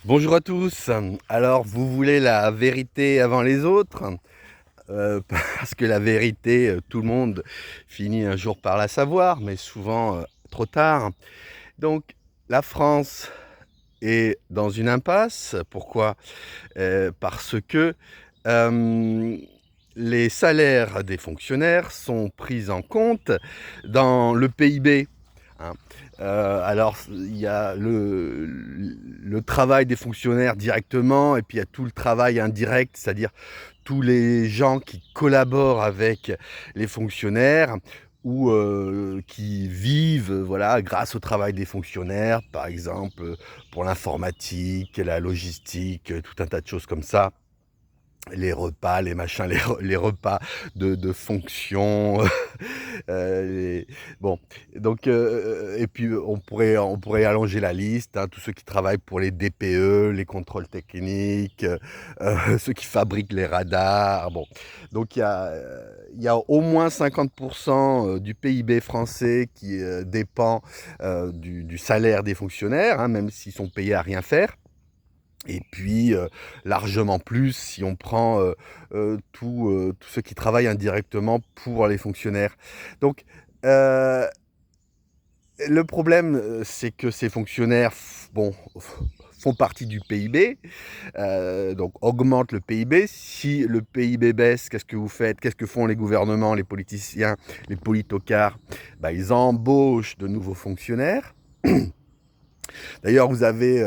Bonjour à tous. Alors, vous voulez la vérité avant les autres? Parce que la vérité, tout le monde finit un jour par la savoir, mais souvent, trop tard. Donc la France est dans une impasse. Pourquoi? Parce que, hem, les salaires des fonctionnaires sont pris en compte dans le PIB, hein. Alors il y a le travail des fonctionnaires directement et puis il y a tout le travail indirect, c'est-à-dire tous les gens qui collaborent avec les fonctionnaires ou qui vivent, voilà, grâce au travail des fonctionnaires, par exemple, pour l'informatique, la logistique, tout un tas de choses comme ça. Les repas, les machins, les repas de fonction, les bon, donc et puis on pourrait allonger la liste, hein, tous ceux qui travaillent pour les DPE, les contrôles techniques, ceux qui fabriquent les radars, bon. Donc il y a au moins 50 du PIB français qui, dépend, du salaire des fonctionnaires, hein, même s'ils sont payés à rien faire. Et puis, largement plus si on prend, tous ceux qui travaillent indirectement pour les fonctionnaires. Donc, heu, le problème, c'est que ces fonctionnaires font partie du PIB, donc augmentent le PIB. Si le PIB baisse, qu'est-ce que vous faites? Qu'est-ce que font les gouvernements, les politiciens, les politocards? Bah, ils embauchent de nouveaux fonctionnaires. D'ailleurs, vous avez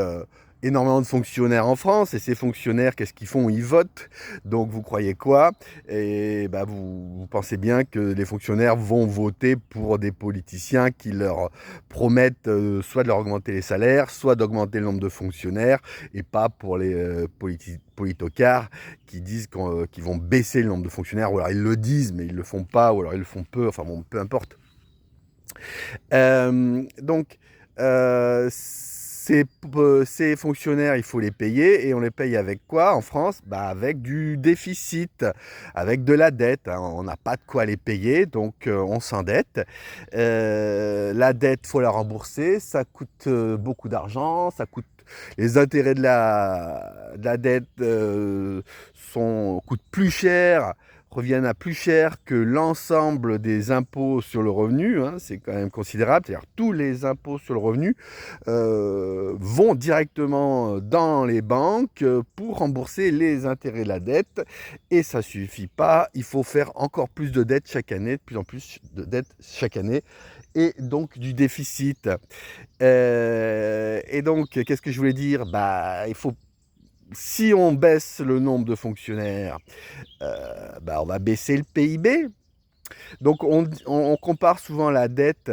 énormément de fonctionnaires en France, et ces fonctionnaires, qu'est-ce qu'ils font? Ils votent. Donc, vous croyez quoi? Et bah, vous pensez bien que les fonctionnaires vont voter pour des politiciens qui leur promettent soit de leur augmenter les salaires, soit d'augmenter le nombre de fonctionnaires, et pas pour les politocards qui disent qu'ils vont baisser le nombre de fonctionnaires, ou alors ils le disent, mais ils le font pas, ou alors ils le font peu, enfin bon, peu importe. Donc, ces fonctionnaires, il faut les payer, et on les paye avec quoi en France? Bah, avec du déficit, avec de la dette, hein. On n'a pas de quoi les payer, donc on s'endette. La dette, faut la rembourser, ça coûte beaucoup d'argent, ça coûte les intérêts de la dette coûtent plus cher, reviennent à plus cher que l'ensemble des impôts sur le revenu, hein, c'est quand même considérable. C'est-à-dire tous les impôts sur le revenu vont directement dans les banques pour rembourser les intérêts de la dette. Et ça suffit pas, il faut faire encore plus de dettes chaque année, de plus en plus de dettes chaque année, et donc du déficit. Et donc, qu'est-ce que je voulais dire? Bah, si on baisse le nombre de fonctionnaires, bah, on va baisser le PIB. Donc on compare souvent la dette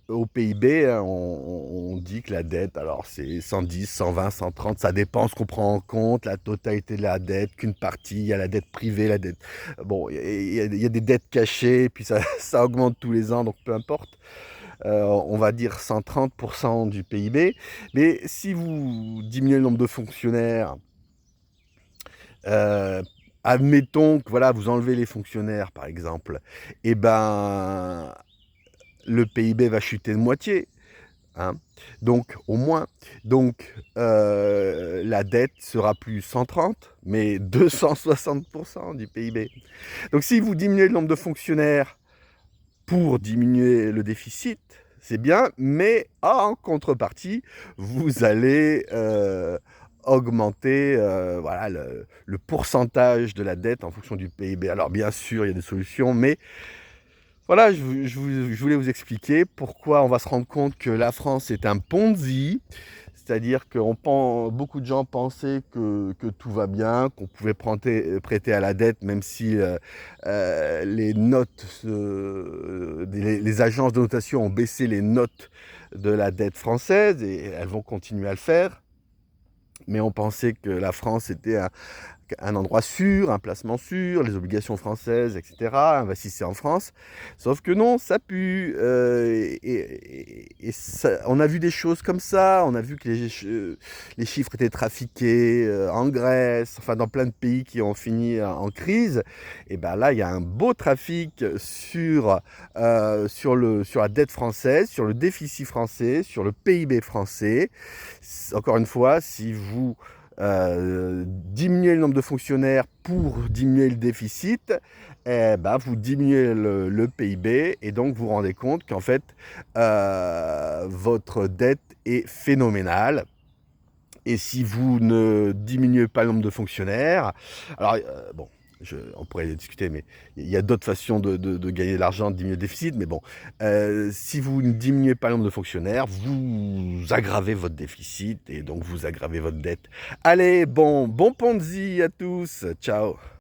au PIB, hein. On dit que la dette, alors c'est 110, 120, 130, ça dépend ce qu'on prend en compte, la totalité de la dette, qu'une partie, il y a la dette privée, la dette... Bon, il y a des dettes cachées, puis ça, ça augmente tous les ans, donc peu importe. On va dire 130% du PIB. Mais si vous diminuez le nombre de fonctionnaires, euh, admettons que voilà, vous enlevez les fonctionnaires, par exemple, et ben le PIB va chuter de moitié, hein. Donc au moins, donc la dette sera plus 130, mais 260% du PIB. Donc si vous diminuez le nombre de fonctionnaires pour diminuer le déficit, c'est bien, mais en contrepartie, vous allez augmenter voilà, le pourcentage de la dette en fonction du PIB. Alors bien sûr, il y a des solutions, mais voilà, je voulais vous expliquer pourquoi on va se rendre compte que la France est un Ponzi, c'est-à-dire que beaucoup de gens pensaient que tout va bien, qu'on pouvait prêter à la dette, même si les notes, les agences de notation ont baissé les notes de la dette française, et elles vont continuer à le faire. Mais on pensait que la France était un endroit sûr, un placement sûr, les obligations françaises, etc. Investissez en France. Sauf que non, ça pue. Et ça, on a vu des choses comme ça. On a vu que les chiffres étaient trafiqués en Grèce, enfin dans plein de pays qui ont fini en crise. Et ben là, il y a un beau trafic sur la dette française, sur le déficit français, sur le PIB français. Encore une fois, si vous diminuez le nombre de fonctionnaires pour diminuer le déficit, eh ben, vous diminuez le PIB et donc vous vous rendez compte qu'en fait, votre dette est phénoménale. Et si vous ne diminuez pas le nombre de fonctionnaires, alors bon, on pourrait discuter, mais il y a d'autres façons de gagner de l'argent, de diminuer le déficit, mais bon, si vous ne diminuez pas le nombre de fonctionnaires, vous aggravez votre déficit et donc vous aggravez votre dette. Allez, bon Ponzi à tous, ciao.